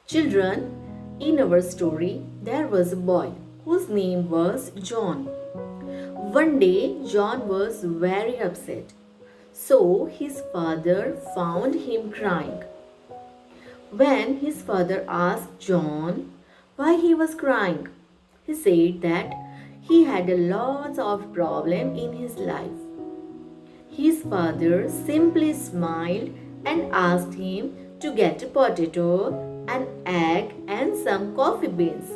Children, in our story, there was a boy whose name was John. One day, John was very upset. So his father found him crying. When his father asked John why he was crying, he said that he had a lot of problem in his life. His father simply smiled and asked him to get a potato, an egg, and some coffee beans.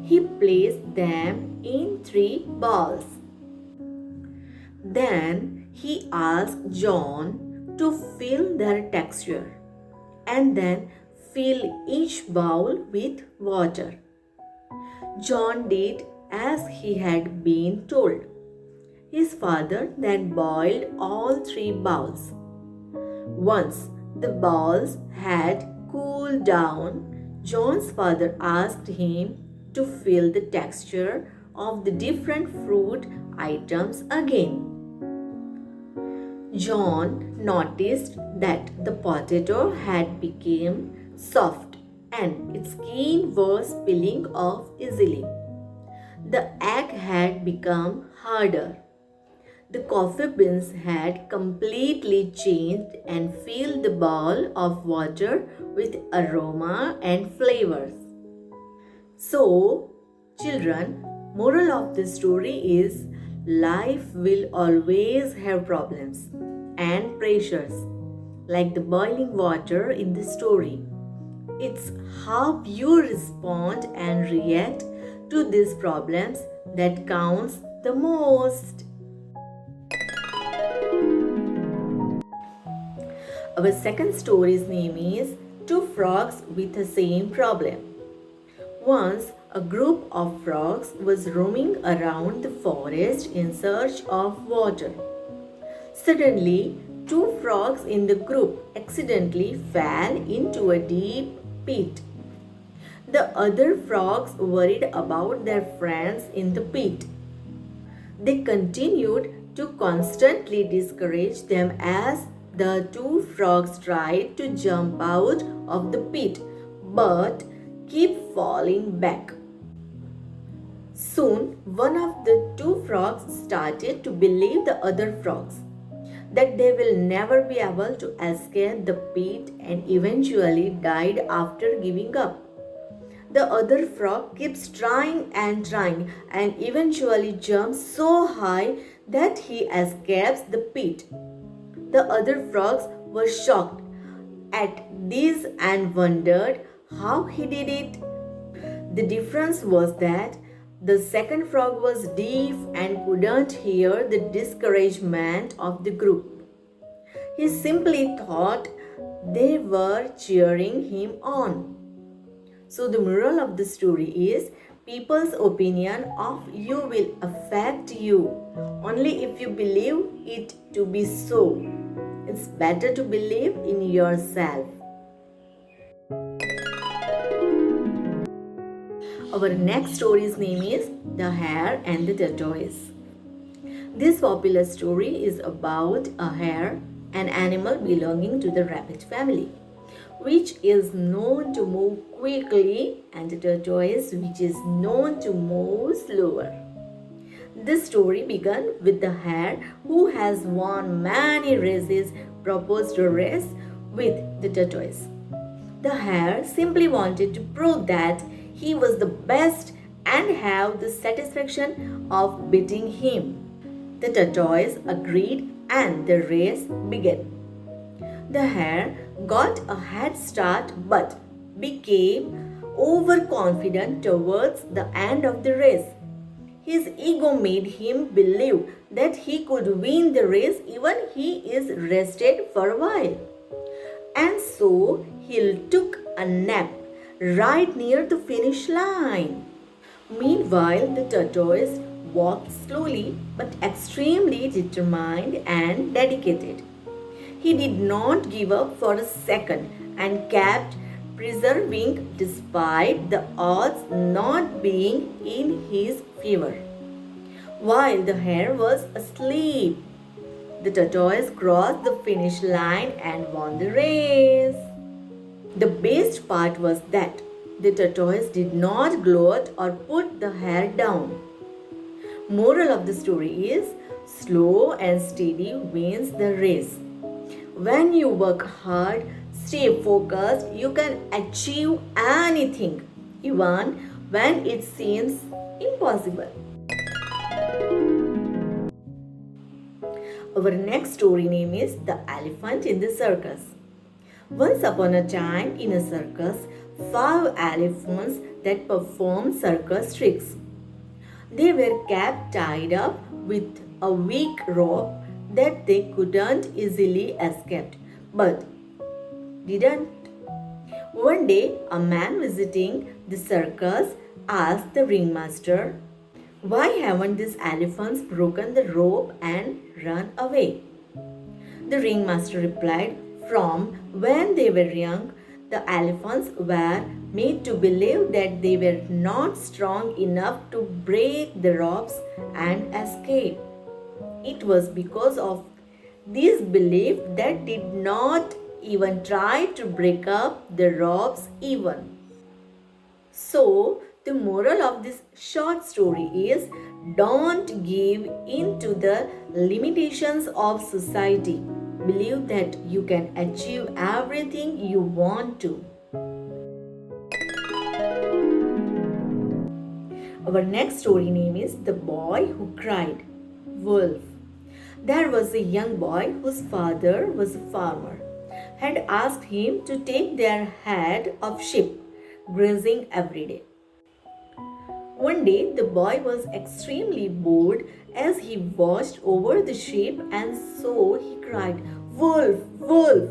He placed them in three bowls. Then he asked John to feel their texture and then fill each bowl with water. John did as he had been told. His father then boiled all three bowls. Once the bowls had cooled down, John's father asked him to feel the texture of the different fruit items again. John noticed that the potato had become soft and its skin was peeling off easily. The egg had become harder. The coffee beans had completely changed and filled the bowl of water with aroma and flavors. So, children, moral of the story is life will always have problems and pressures like the boiling water in the story. It's how you respond and react to these problems that counts the most. Our second story's name is Two Frogs with the Same Problem. Once, a group of frogs was roaming around the forest in search of water. Suddenly, two frogs in the group accidentally fell into a deep pit. The other frogs worried about their friends in the pit. They continued to constantly discourage them as the two frogs tried to jump out of the pit but keep falling back. Soon, one of the two frogs started to believe the other frogs that they will never be able to escape the pit and eventually died after giving up. The other frog keeps trying and eventually jumps so high that he escapes the pit. The other frogs were shocked at this and wondered how he did it. The difference was that the second frog was deaf and couldn't hear the discouragement of the group. He simply thought they were cheering him on. So the moral of the story is people's opinion of you will affect you only if you believe it to be so. It's better to believe in yourself. Our next story's name is The Hare and the Tortoise. This popular story is about a hare, an animal belonging to the rabbit family, which is known to move quickly, and the tortoise, which is known to move slower. This story began with the hare who has won many races proposed a race with the tortoise. The hare simply wanted to prove that he was the best and have the satisfaction of beating him. The tortoise agreed and the race began. The hare got a head start but became overconfident towards the end of the race. His ego made him believe that he could win the race even he is rested for a while. And so he took a nap right near the finish line. Meanwhile, the tortoise walked slowly but extremely determined and dedicated. He did not give up for a second and kept persevering despite the odds not being in his favor. While the hare was asleep, the tortoise crossed the finish line and won the race. The best part was that the tortoise did not gloat or put the hare down. Moral of the story is slow and steady wins the race. When you work hard, stay focused, you can achieve anything, even when it seems impossible. Our next story name is The Elephant in the Circus. Once upon a time in a circus, 5 elephants that performed circus tricks. They were kept tied up with a weak rope that they couldn't easily escape, but didn't. One day, a man visiting the circus asked the ringmaster, "Why haven't these elephants broken the rope and run away?" The ringmaster replied, "From when they were young, the elephants were made to believe that they were not strong enough to break the ropes and escape. It was because of this belief that did not even try to break up the ropes even." So, the moral of this short story is don't give in to the limitations of society. Believe that you can achieve everything you want to. Our next story name is The Boy Who Cried. Wolf. There was a young boy whose father was a farmer, had asked him to take their herd of sheep grazing every day. One day, the boy was extremely bored as he watched over the sheep, and so he cried, "Wolf! Wolf!"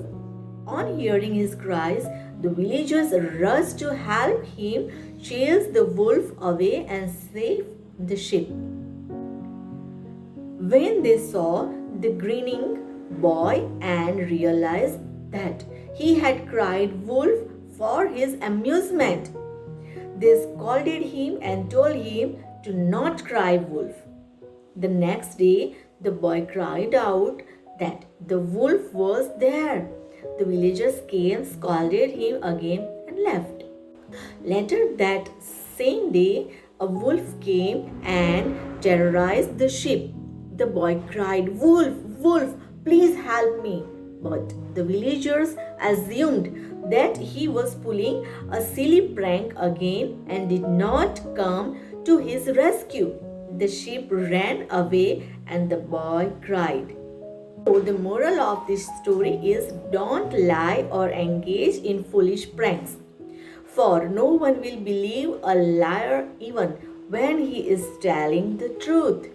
On hearing his cries, the villagers rushed to help him chase the wolf away and save the sheep. When they saw the grinning boy and realized that he had cried wolf for his amusement, they scolded him and told him to not cry wolf. The next day, the boy cried out that the wolf was there. The villagers came, scolded him again, and left. Later that same day, a wolf came and terrorized the sheep. The boy cried, "Wolf, wolf, please help me." But the villagers assumed that he was pulling a silly prank again and did not come to his rescue. The sheep ran away and the boy cried. So the moral of this story is don't lie or engage in foolish pranks, for no one will believe a liar even when he is telling the truth.